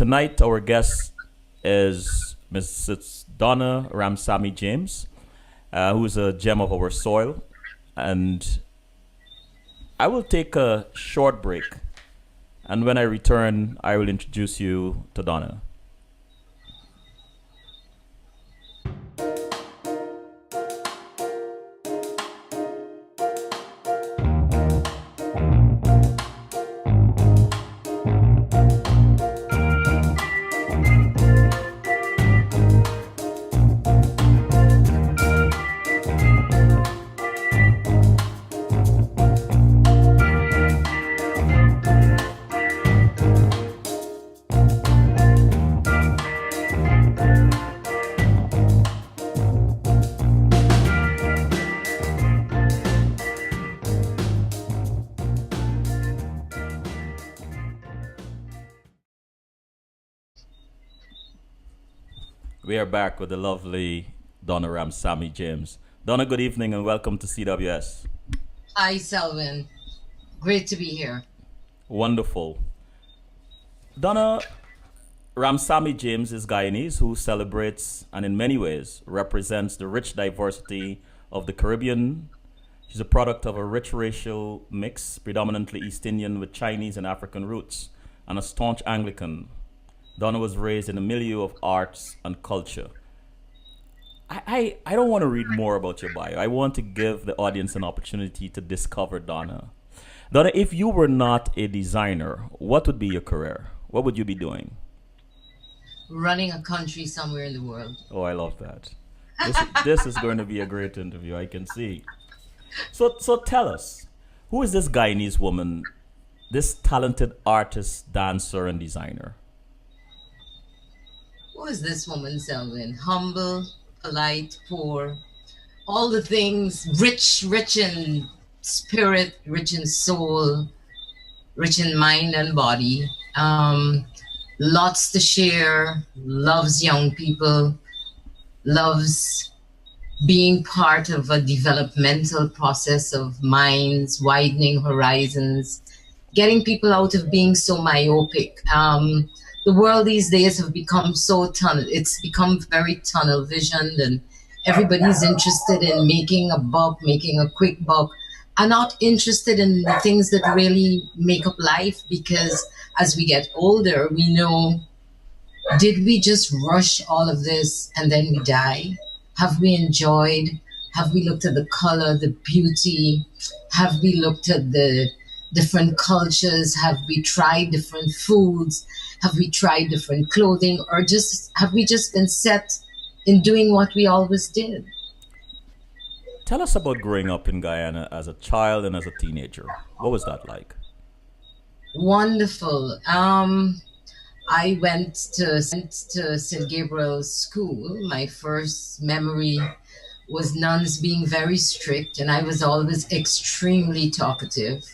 Tonight, our guest is Mrs. Donna Ramsammy James, who is a gem of our soil. And I will take a short break. And when I return, I will introduce you to Donna. We are back with the lovely Donna Ramsammy James. Donna, good evening and welcome to CWS. Hi, Selwyn. Great to be here. Wonderful. Donna Ramsammy James is Guyanese who celebrates and in many ways represents the rich diversity of the Caribbean. She's a product of a rich racial mix, predominantly East Indian with Chinese and African roots, and a staunch Anglican. Donna was raised in a milieu of arts and culture. I don't want to read more about your bio. I want to give the audience an opportunity to discover Donna. Donna, if you were not a designer, what would be your career? What would you be doing? Running a country somewhere in the world. Oh, I love that. This is going to be a great interview, I can see. So tell us, who is this Guyanese woman, this talented artist, dancer, and designer? Who is this woman, Selwyn? Humble, polite, poor, all the things, rich in spirit, rich in soul, rich in mind and body. Lots to share, loves young people, loves being part of a developmental process of minds, widening horizons, getting people out of being so myopic. The world these days have become so it's become very tunnel visioned, and everybody's interested in making a buck, making a quick buck, and not interested in the things that really make up life. Because as we get older, we know, did we just rush all of this and then we die? Have we enjoyed? Have we looked at the color, the beauty? Have we looked at the different cultures? Have we tried different foods? Have we tried different clothing? Or just have we just been set in doing what we always did? Tell us about growing up in Guyana as a child and as a teenager. What was that like? Wonderful. I went to St. Gabriel's School. My first memory was nuns being very strict, and I was always extremely talkative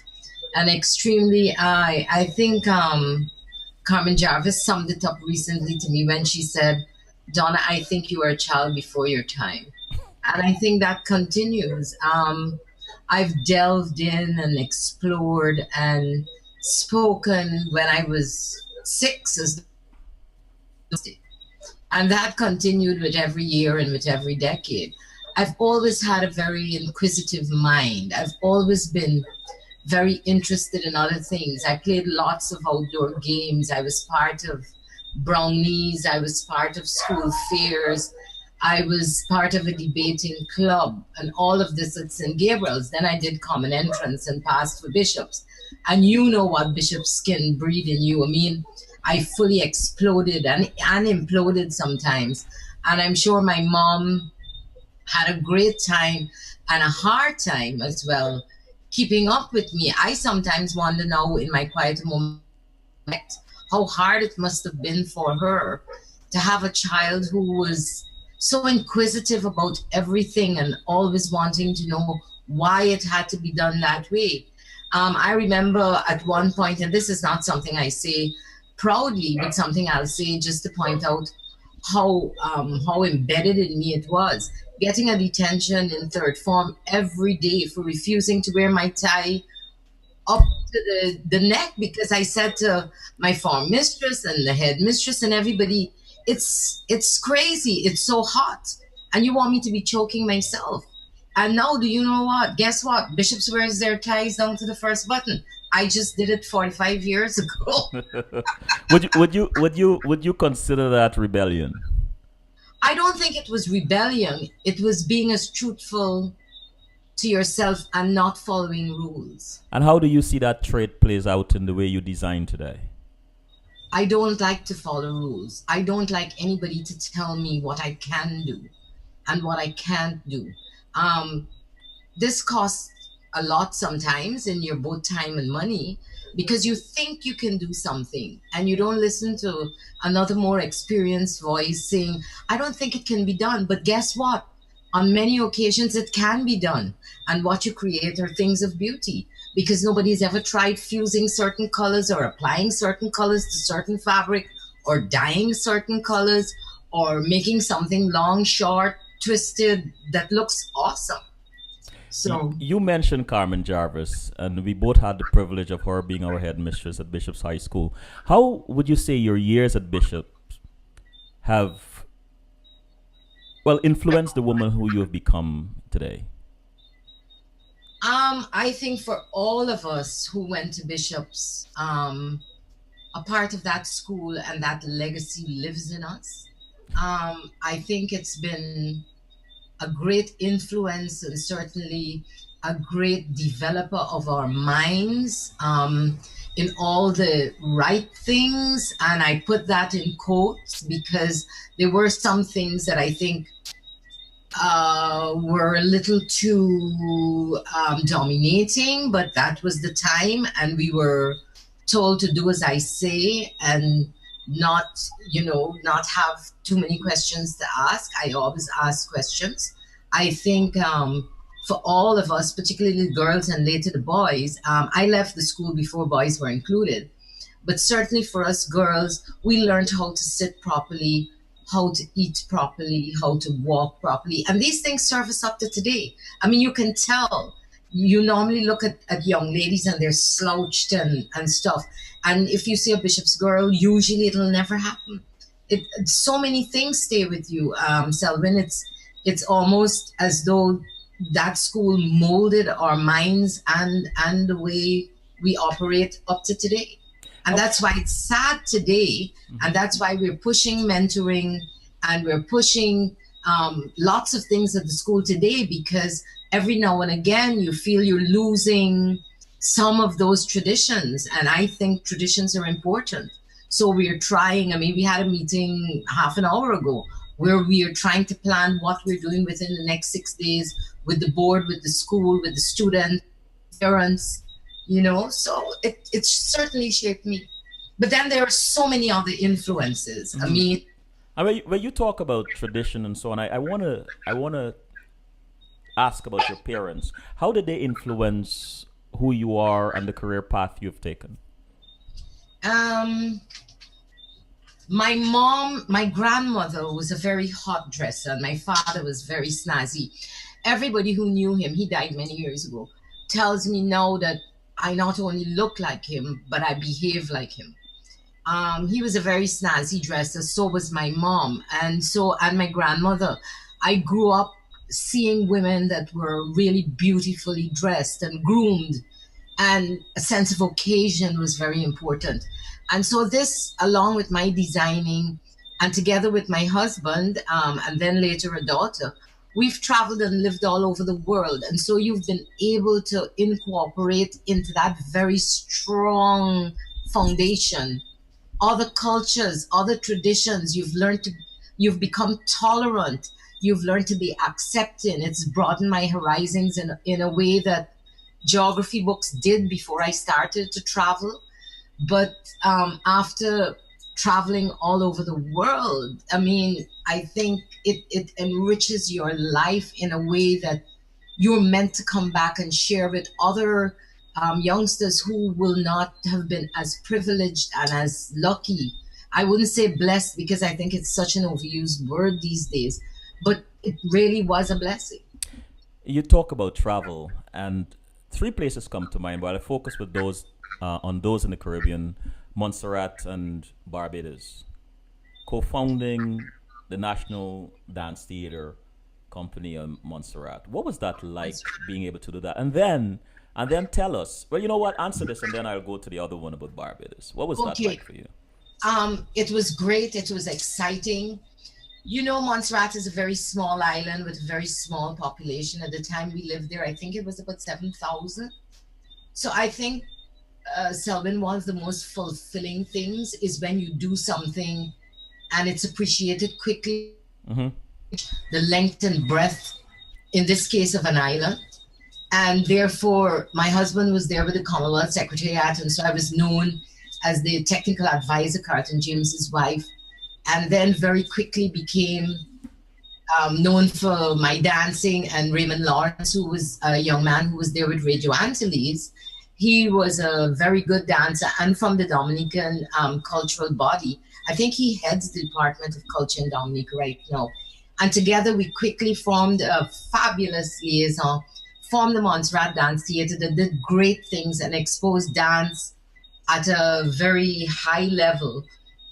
and extremely I think Carmen Jarvis summed it up recently to me when she said, Donna, I think you are a child before your time. And I think that continues. I've delved in and explored and spoken when I was 6 as and that continued with every year and with every decade. I've always had a very inquisitive mind. I've always been very interested in other things. I played lots of outdoor games. I was part of brownies. I was part of school fairs. I was part of a debating club and all of this at St. Gabriel's. Then I did common entrance and passed for bishops. And you know what bishops can breed in you. I mean, I fully exploded and imploded sometimes. And I'm sure my mom had a great time and a hard time as well keeping up with me. I sometimes wonder now in my quiet moment how hard it must have been for her to have a child who was so inquisitive about everything and always wanting to know why it had to be done that way. I remember at one point, and this is not something I say proudly, but something I'll say just to point out how embedded in me it was. Getting a detention in third form every day for refusing to wear my tie up to the neck because I said to my farm mistress and the head mistress and everybody, it's crazy. It's so hot. And you want me to be choking myself. And now, do you know what? Guess what? Bishops wears their ties down to the first button. I just did it 45 years ago. Would you consider that rebellion? I don't think it was rebellion. It was being as truthful to yourself and not following rules. And how do you see that trait plays out in the way you design today? I don't like to follow rules. I don't like anybody to tell me what I can do and what I can't do. Um, this costs a lot sometimes in your both time and money because you think you can do something and you don't listen to another more experienced voice saying, I don't think it can be done. But guess what? On many occasions, it can be done. And what you create are things of beauty because nobody's ever tried fusing certain colors or applying certain colors to certain fabric or dyeing certain colors or making something long, short, twisted that looks awesome. So You mentioned Carmen Jarvis, and we both had the privilege of her being our headmistress at Bishop's High School. How would you say your years at Bishop have, well, influenced the woman who you have become today? I think for all of us who went to Bishop's, a part of that school and that legacy lives in us. I think it's been a great influence and certainly a great developer of our minds in all the right things. And I put that in quotes because there were some things that I think were a little too dominating, but that was the time, and we were told to do as I say and not, not have too many questions to ask. I always ask questions. I think for all of us, particularly the girls and later the boys, I left the school before boys were included. But certainly for us girls, we learned how to sit properly, how to eat properly, how to walk properly. And these things serve us up to today. I mean, you can tell. You normally look at young ladies and they're slouched and stuff. And if you see a bishop's girl, usually it'll never happen. So many things stay with you, Selwyn. It's almost as though that school molded our minds and the way we operate up to today. And How, that's why it's sad today. And that's why we're pushing mentoring and we're pushing lots of things at the school today because every now and again you feel you're losing some of those traditions. And I think traditions are important. So we're trying, I mean, we had a meeting half an hour ago where we are trying to plan what we're doing within the next 6 days with the board, with the school, with the students, parents, so it certainly shaped me. But then there are so many other influences. I mean, I mean, when you talk about tradition and so on, I wanna ask about your parents. How did they influence who you are and the career path you've taken? um, my grandmother was a very hot dresser, and my father was very snazzy. Everybody who knew him, he died many years ago, tells me now that I not only look like him, but I behave like him. He was a very snazzy dresser. So was my mom, and my grandmother. I grew up seeing women that were really beautifully dressed and groomed, and a sense of occasion was very important. And so this, along with my designing, and together with my husband, and then later a daughter, we've traveled and lived all over the world. And so you've been able to incorporate into that very strong foundation other cultures, other traditions. You've become tolerant. You've learned to be accepting. It's broadened my horizons in a way that geography books did before I started to travel. But after traveling all over the world, I mean, I think it enriches your life in a way that you're meant to come back and share with other youngsters who will not have been as privileged and as lucky. I wouldn't say blessed because I think it's such an overused word these days, but it really was a blessing. You talk about travel, and three places come to mind, but I focus with those on those in the Caribbean, Montserrat and Barbados. Co-founding the National Dance Theater Company in Montserrat. What was that like being able to do that? And then tell us. Well, you know what? Answer this, and then I'll go to the other one about Barbados. What was that Okay. like for you? It was great. It was exciting. You know, Montserrat is a very small island with a very small population. At the time we lived there, I think it was about 7,000. So I think, Selvin, one of the most fulfilling things is when you do something and it's appreciated quickly, Mm-hmm. the length and breadth, in this case, of an island. And therefore, my husband was there with the Commonwealth Secretariat, and so I was known as the technical advisor, Carlton James's wife, and then very quickly became known for my dancing. And Raymond Lawrence, who was a young man who was there with Radio Antilles, he was a very good dancer and from the Dominican cultural body. I think he heads the Department of Culture in Dominica right now. And together we quickly formed a fabulous liaison, formed the Montserrat Dance Theater that did great things and exposed dance at a very high level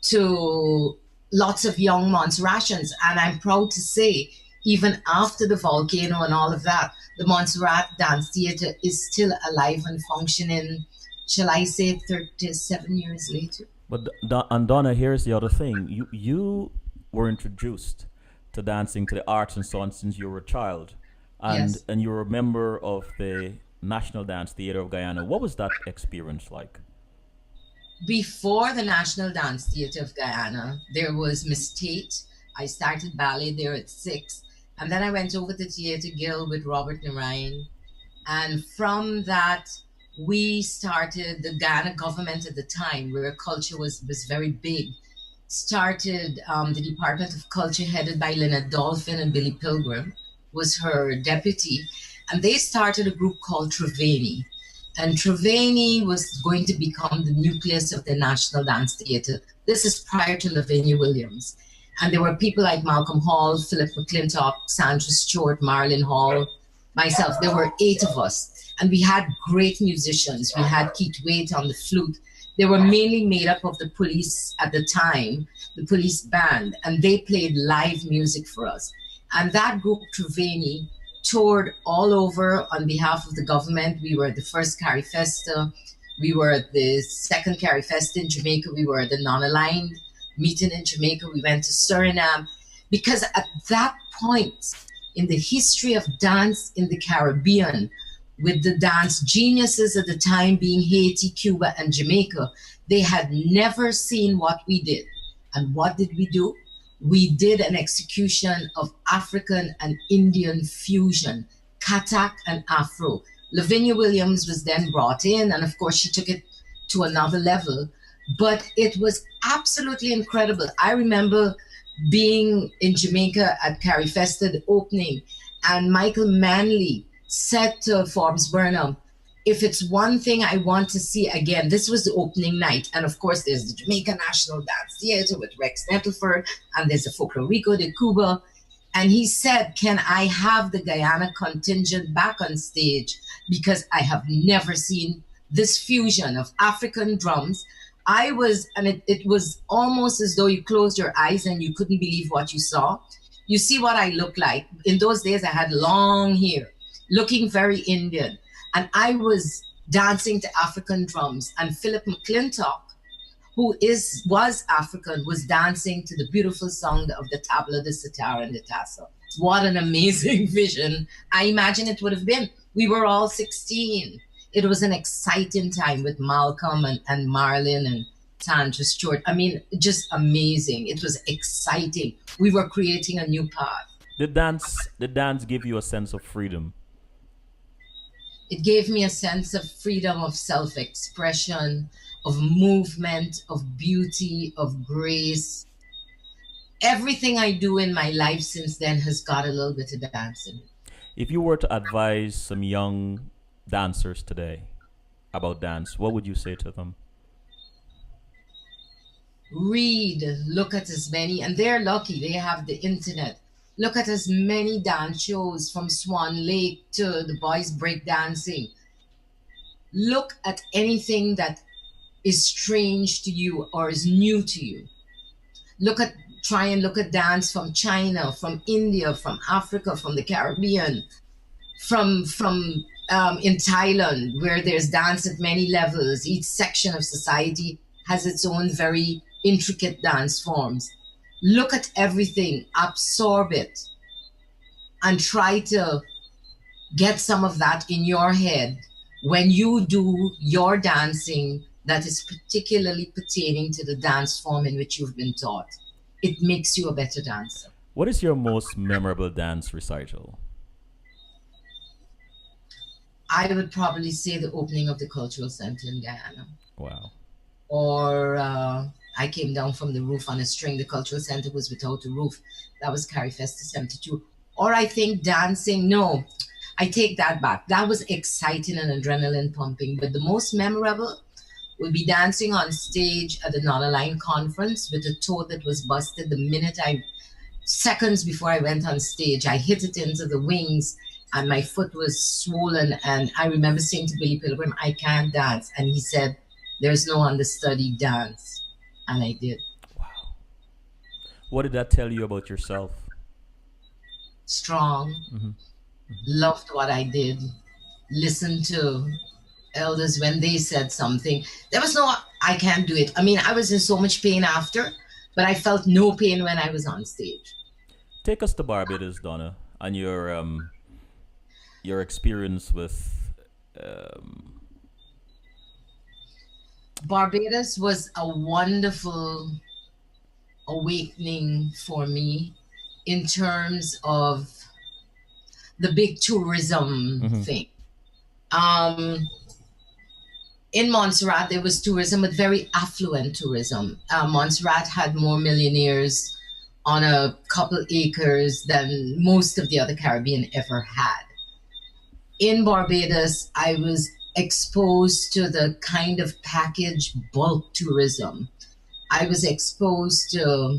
to lots of young Montserratians. And I'm proud to say, even after the volcano and all of that, the Montserrat Dance Theater is still alive and functioning, shall I say, 37 years later. But and Donna, here's the other thing. You were introduced to dancing, to the arts and so on since you were a child, and Yes. and you're a member of the National Dance Theater of Guyana. What was that experience like? Before the National Dance Theatre of Guyana, there was Miss Tate. I started ballet there at 6. And then I went over to Theatre Guild with Robert Narayan. And from that, we started the Guyana government at the time, where culture was very big, started the Department of Culture headed by Lynette Dolphin, and Billy Pilgrim was her deputy. And they started a group called Trevani. And Trevani was going to become the nucleus of the National Dance Theatre. This is prior to Lavinia Williams. And there were people like Malcolm Hall, Philip McClintock, Sandra Stewart, Marilyn Hall, myself. There were 8 of us. And we had great musicians. We had Keith Waite on the flute. They were mainly made up of the police at the time, the police band, and they played live music for us. And that group, Trevani, toured all over on behalf of the government. We were the first Carifesta. We were the second Carifesta in Jamaica. We were the non-aligned meeting in Jamaica. We went to Suriname. Because at that point in the history of dance in the Caribbean, with the dance geniuses at the time being Haiti, Cuba, and Jamaica, they had never seen what we did. And what did we do? We did an execution of African and Indian fusion, Katak and Afro. Lavinia Williams was then brought in, and of course she took it to another level. But it was absolutely incredible. I remember being in Jamaica at Carifesta, the opening, and Michael Manley said to Forbes Burnham, if it's one thing I want to see again, this was the opening night. And of course, there's the Jamaica National Dance Theatre with Rex Nettleford, and there's the Folklorico de Cuba. And he said, can I have the Guyana contingent back on stage? Because I have never seen this fusion of African drums. It was almost as though you closed your eyes and you couldn't believe what you saw. You see what I look like. In those days, I had long hair, looking very Indian. And I was dancing to African drums. And Philip McClintock, who was African, was dancing to the beautiful song of the tabla, the sitar, and the tassel. What an amazing vision. I imagine it would have been. We were all 16. It was an exciting time with Malcolm and Marlon and Sandra Stewart. I mean, just amazing. It was exciting. We were creating a new path. The dance give you a sense of freedom. It gave me a sense of freedom, of self-expression, of movement, of beauty, of grace. Everything I do in my life since then has got a little bit of dance in it. If you were to advise some young dancers today about dance, what would you say to them? Read, look at as many, and they're lucky, they have the internet. Look at as many dance shows from Swan Lake to the boys break dancing. Look at anything that is strange to you or is new to you. Look at Try and look at dance from China, from India, from Africa, from the Caribbean, from in Thailand, where there's dance at many levels. Each section of society has its own very intricate dance forms. Look at everything, absorb it, and try to get some of that in your head when you do your dancing that is particularly pertaining to the dance form in which you've been taught. It makes you a better dancer. What is your most memorable dance recital? I would probably say the opening of the cultural center in Guyana. Wow. Or I came down from the roof on a string. The cultural center was without a roof. That was Carrie Festa 72. Or I think dancing, no, I take that back. That was exciting and adrenaline pumping. But the most memorable would be dancing on stage at the Non-Aligned conference with a toe that was busted the minute seconds before I went on stage. I hit it into the wings and my foot was swollen. And I remember saying to Billy Pilgrim, I can't dance. And he said, there's no understudy dance. And I did. Wow. What did that tell you about yourself? Strong, Mm-hmm. loved what I did, listened to elders when they said something. There was no, I can't do it. I mean, I was in so much pain after, but I felt no pain when I was on stage. Take us to Barbados, Donna, and your experience with um, Barbados was a wonderful awakening for me in terms of the big tourism mhm, thing. Um, in Montserrat, there was tourism, but very affluent tourism. Montserrat had more millionaires on a couple acres than most of the other Caribbean ever had. In Barbados, I was exposed to the kind of package bulk tourism. I was exposed to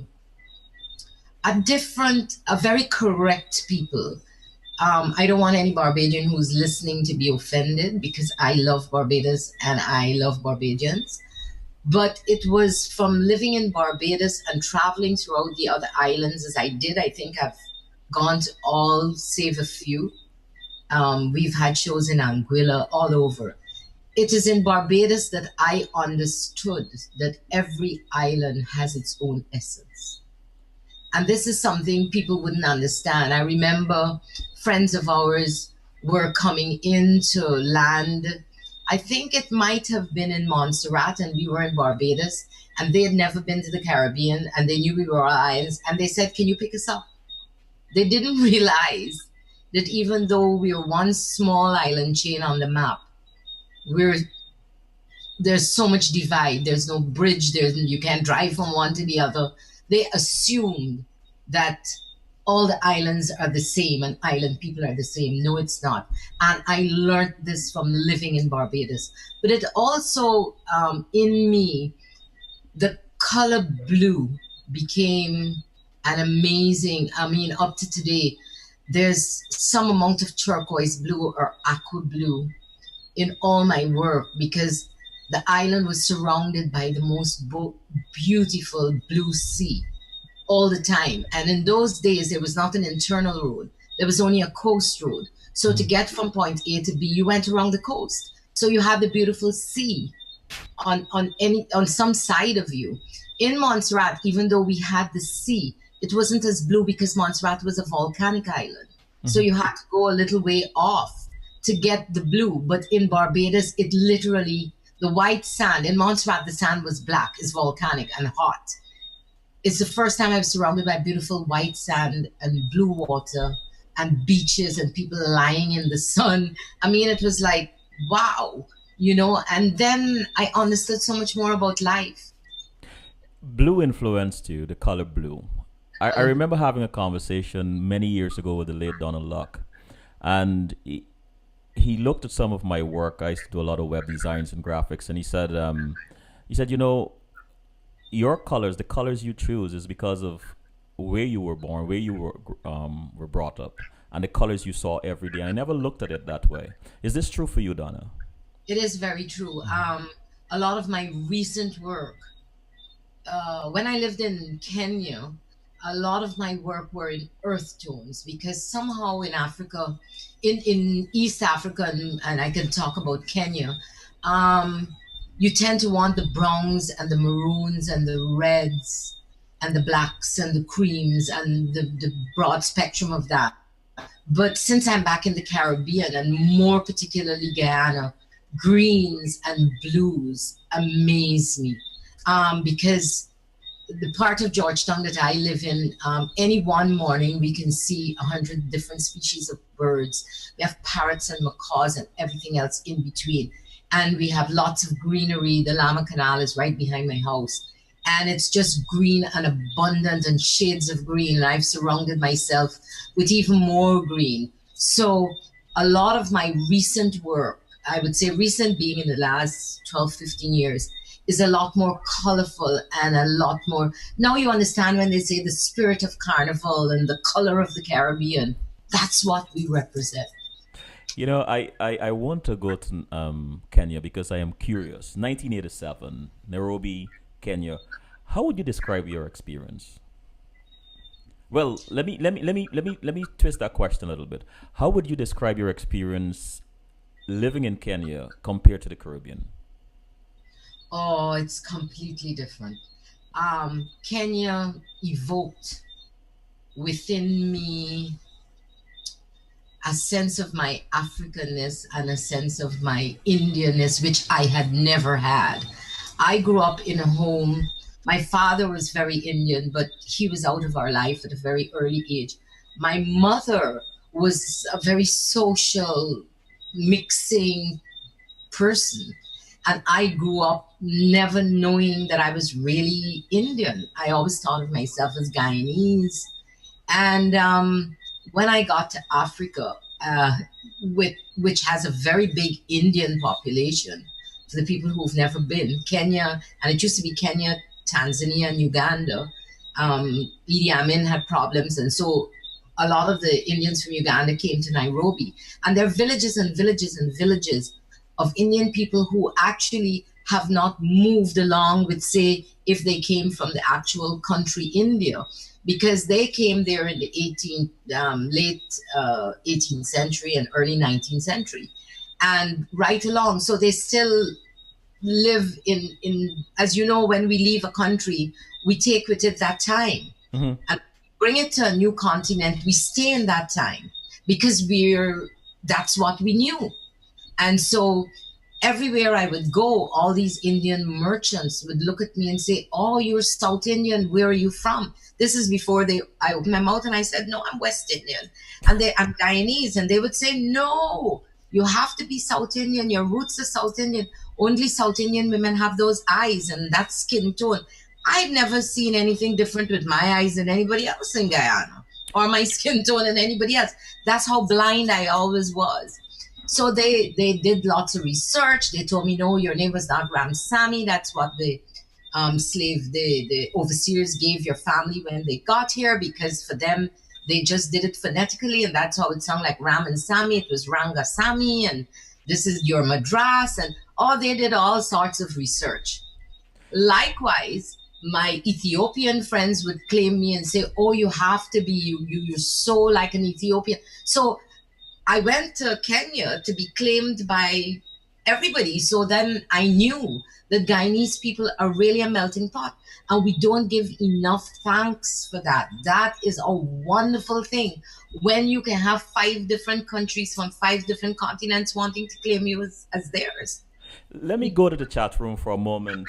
a very correct people. I don't want any Barbadian who's listening to be offended because I love Barbados and I love Barbadians. But it was from living in Barbados and traveling throughout the other islands as I did. I think I've gone to all save a few. We've had shows in Anguilla, all over. It is in Barbados that I understood that every island has its own essence. And this is something people wouldn't understand. I remember friends of ours were coming into land. I think it might have been in Montserrat, and we were in Barbados, and they had never been to the Caribbean, and they knew we were islands, and they said, "Can you pick us up?" They didn't realize that even though we are one small island chain on the map, we're there's so much divide. There's no bridge. You can't drive from one to the other. They assumed that all the islands are the same and island people are the same. No, it's not. And I learned this from living in Barbados. But it also, in me, the color blue became an amazing, I mean, up to today, there's some amount of turquoise blue or aqua blue in all my work because the island was surrounded by the most beautiful blue sea all the time. And in those days, there was not an internal road. There was only a coast road. So to mhm. get from point A to B, you went around the coast. So you had the beautiful sea on some side of you. In Montserrat, even though we had the sea, it wasn't as blue because Montserrat was a volcanic island. So you had to go a little way off to get the blue. But in Barbados, it literally, the white sand, in Montserrat, the sand was black, it's volcanic and hot. It's the first time I was surrounded by beautiful white sand and blue water and beaches and people lying in the sun. I mean, it was like, wow, and then I understood so much more about life. Blue influenced you, the color blue. I Um, remember having a conversation many years ago with the late Donald Luck, and he looked at some of my work. I used to do a lot of web designs and graphics, and he said, your colors, the colors you choose, is because of where you were born, where you were brought up, and the colors you saw every day. I never looked at it that way. Is this true for you, Donna? It is very true. A lot of my recent work, when I lived in Kenya, a lot of my work were in earth tones because somehow in Africa, in East Africa, and I can talk about Kenya, um, you tend to want the browns and the maroons and the reds and the blacks and the creams and the broad spectrum of that. But since I'm back in the Caribbean and more particularly Guyana, greens and blues amaze me because the part of Georgetown that I live in, any one morning we can see 100 different species of birds. We have parrots and macaws and everything else in between. And we have lots of greenery. The Lama Canal is right behind my house. And it's just green and abundant and shades of green. And I've surrounded myself with even more green. So a lot of my recent work, I would say recent being in the last 12, 15 years, is a lot more colorful and a lot more. Now you understand when they say the spirit of carnival and the color of the Caribbean. That's what we represent. You know, I want to go to Kenya because I am curious. 1987, Nairobi, Kenya. How would you describe your experience? Well, let me twist that question a little bit. How would you describe your experience living in Kenya compared to the Caribbean? Oh, it's completely different. Kenya evoked within me a sense of my Africanness and a sense of my Indianness, which I had never had. I grew up in a home. My father was very Indian, but he was out of our life at a very early age. My mother was a very social, mixing person. And I grew up never knowing that I was really Indian. I always thought of myself as Guyanese. And when I got to Africa, which has a very big Indian population, for the people who've never been, Kenya, and it used to be Kenya, Tanzania, and Uganda. Idi Amin had problems, and so a lot of the Indians from Uganda came to Nairobi. And there are villages and villages and villages of Indian people who actually have not moved along with, say, if they came from the actual country India, because they came there in the late 18th century and early 19th century, and right along. So they still live in, as you know, when we leave a country, we take with it that time Mm-hmm. and bring it to a new continent. We stay in that time because that's what we knew. And so everywhere I would go, all these Indian merchants would look at me and say, "Oh, you're South Indian. Where are you from?" This is before I opened my mouth and I said, "No, I'm West Indian." I'm Guyanese. And they would say, "No, you have to be South Indian. Your roots are South Indian. Only South Indian women have those eyes and that skin tone." I'd never seen anything different with my eyes than anybody else in Guyana or my skin tone than anybody else. That's how blind I always was. So they did lots of research. They told me, "No, your name was not Ramsammy. That's what the the overseers gave your family when they got here, because for them they just did it phonetically, and that's how it sounded like Ram and Sami. It was Rangasamy, and this is your Madras." And they did all sorts of research. Likewise, my Ethiopian friends would claim me and say, "Oh, you have to be you're so like an Ethiopian." So I went to Kenya to be claimed by everybody. So then I knew that Guyanese people are really a melting pot. And we don't give enough thanks for that. That is a wonderful thing. When you can have 5 different countries from 5 different continents wanting to claim you as theirs. Let me go to the chat room for a moment.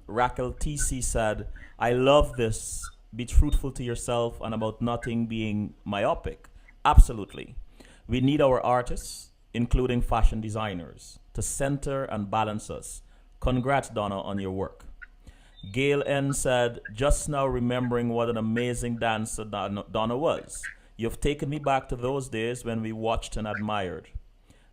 Raquel TC said, I love this. Be truthful to yourself and about nothing being myopic. Absolutely. We need our artists, including fashion designers, to center and balance us. Congrats, Donna, on your work. Gail N said, just now remembering what an amazing dancer Donna was. You've taken me back to those days when we watched and admired.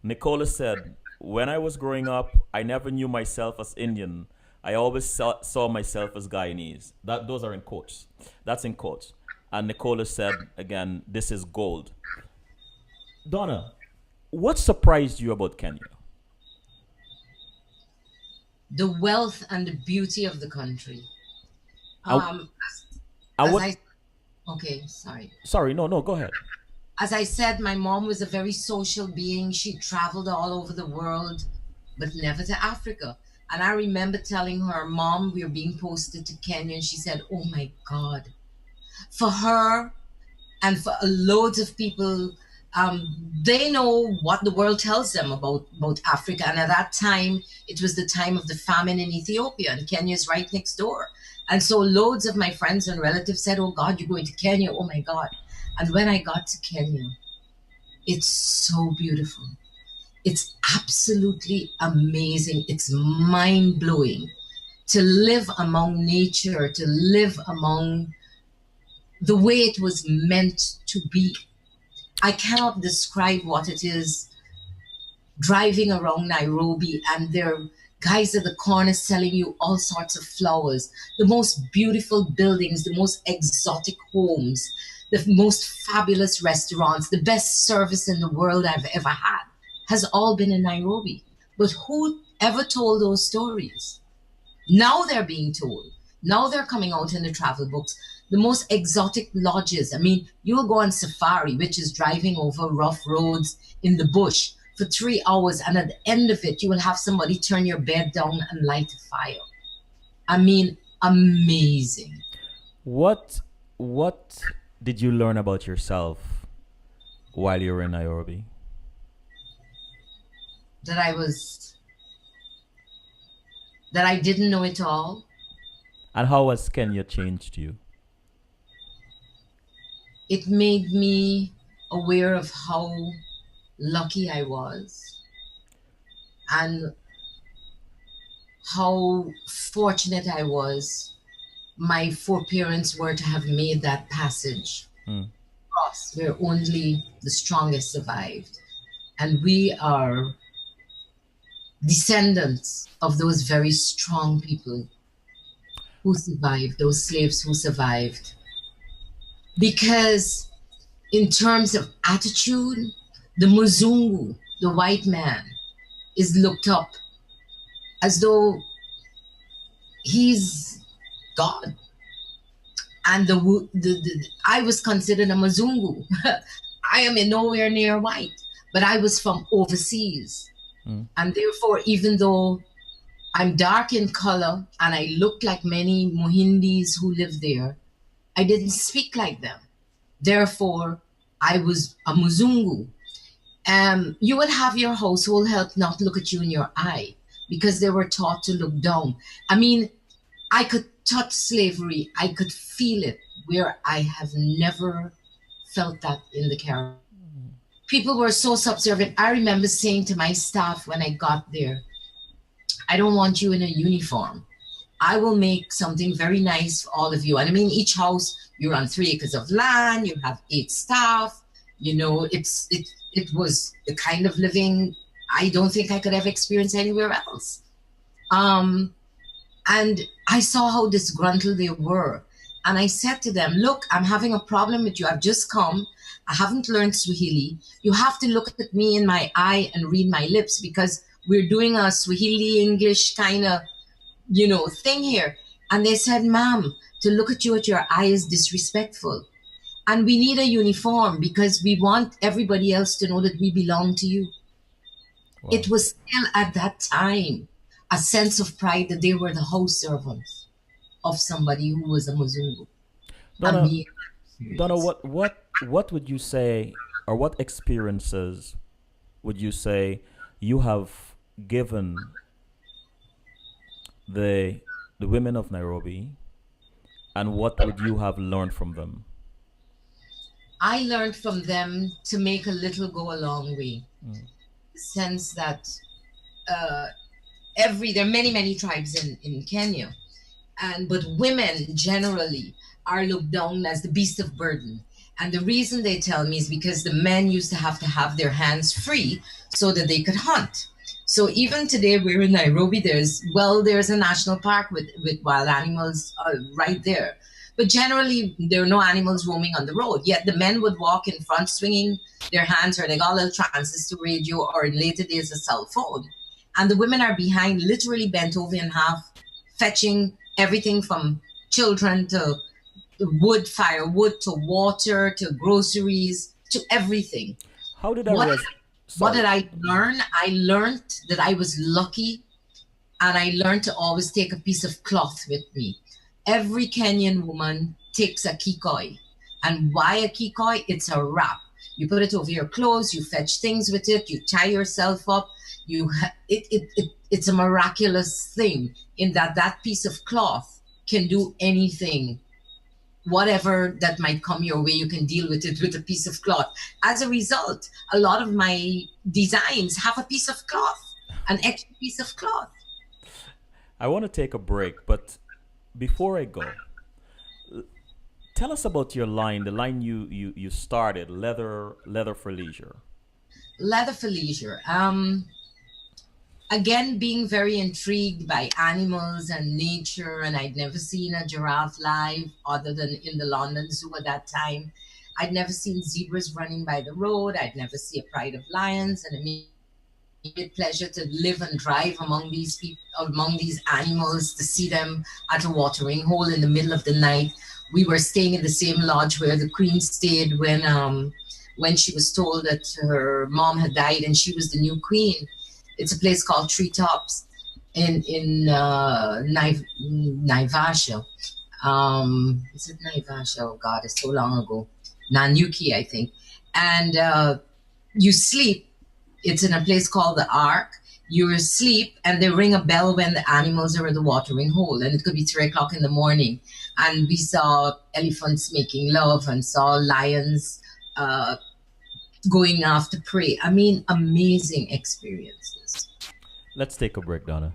Nicola said, when I was growing up, I never knew myself as Indian. I always saw myself as Guyanese. Those are in quotes. That's in quotes. And Nicola said, again, this is gold. Donna, what surprised you about Kenya? the wealth and the beauty of the country. I, Um, I as would. I okay, sorry. Sorry, no, no, go ahead. As I said, my mom was a very social being. She traveled all over the world, but never to Africa. And I remember telling her, Mom, we're being posted to Kenya. And she said, Oh my God. For her and for loads of people, they know what the world tells them about Africa. And at that time, it was the time of the famine in Ethiopia, and Kenya is right next door. And so loads of my friends and relatives said, Oh God, you're going to Kenya. Oh my God. And when I got to Kenya, it's so beautiful. It's absolutely amazing. It's mind blowing to live among nature, to live among the way it was meant to be. I cannot describe what it is driving around Nairobi and there are guys at the corner selling you all sorts of flowers, the most beautiful buildings, the most exotic homes, the most fabulous restaurants, the best service in the world I've ever had has all been in Nairobi. But who ever told those stories? Now they're being told. Now they're coming out in the travel books. The most exotic lodges. I mean, you'll go on safari, which is driving over rough roads in the bush for 3 hours, and at the end of it, you will have somebody turn your bed down and light a fire. I mean, amazing. What what did you learn about yourself while you were in Nairobi? That I was, that I didn't know it all. And how has Kenya changed you? It made me aware of how lucky I was and how fortunate I was my foreparents were to have made that passage Hmm. across where only the strongest survived. And we are descendants of those very strong people who survived, those slaves who survived. Because in terms of attitude, the Muzungu, the white man, is looked up as though he's God. And I was considered a Muzungu. I am in nowhere near white, but I was from overseas. Hmm. And therefore, even though I'm dark in color and I look like many Mohindis who live there, I didn't speak like them. Therefore, I was a Muzungu. You would have your household help not look at you in your eye because they were taught to look down. I mean, I could touch slavery, I could feel it where I have never felt that in the Caribbean. People were so subservient. I remember saying to my staff when I got there, I don't want you in a uniform. I will make something very nice for all of you. And I mean, each house, you're on 3 acres of land, you have 8 staff. You know, it was the kind of living I don't think I could have experienced anywhere else. Um, and I saw how disgruntled they were. And I said to them, Look, I'm having a problem with you. I've just come. I haven't learned Swahili. You have to look at me in my eye and read my lips because we're doing a Swahili English kind of, thing here. And they said, Ma'am, to look at you at your eye is disrespectful. And we need a uniform because we want everybody else to know that we belong to you. It Wow. was still at that time a sense of pride that they were the house servants of somebody who was a Muzungu. A Donna, mere Donna, experience. what would you say, or what experiences would you say you have given the the women of Nairobi, and what would you have learned from them? I learned from them to make a little go a long way. Mm. The sense that uh, there are many tribes in Kenya, but women generally are looked down as the beast of burden. And the reason they tell me is because the men used to have their hands free so that they could hunt. So even today, we're in Nairobi. There's a national park with wild animals right there. But generally, there are no animals roaming on the road. Yet the men would walk in front, swinging their hands, or they got a little transistor radio, or in later days, a cell phone. and the women are behind, literally bent over in half, fetching everything from children to wood, firewood, to water, to groceries, to everything. How did that What what sorry. did I learn? I learned that I was lucky, and I learned to always take a piece of cloth with me. Every Kenyan woman takes a kikoi. And why a kikoi? It's a wrap. You put it over your clothes, you fetch things with it, you tie yourself up. It's a miraculous thing in that that piece of cloth can do anything. Whatever that might come your way, you can deal with it with a piece of cloth. As a result, a lot of my designs have a piece of cloth, an extra piece of cloth. I want to take a break, but before I go, tell us about your line, the line you started, leather for leisure. Leather for leisure. Again, being very intrigued by animals and nature, and I'd never seen a giraffe live other than in the London Zoo at that time. I'd never seen zebras running by the road. I'd never see a pride of lions, and it made me pleasure to live and drive among these people, among these animals, to see them at a watering hole in the middle of the night. We were staying in the same lodge where the queen stayed when she was told that her mom had died and she was the new queen. It's a place called Treetops in Naivasha. Is it Naivasha? Oh God, it's so long ago. Nanyuki, I think. And you sleep. It's in a place called the Ark. You're asleep, and they ring a bell when the animals are at the watering hole, and it could be 3 o'clock in the morning. And we saw elephants making love, and saw lions uh, going after prey. I mean, amazing experiences. Let's take a break, Donna.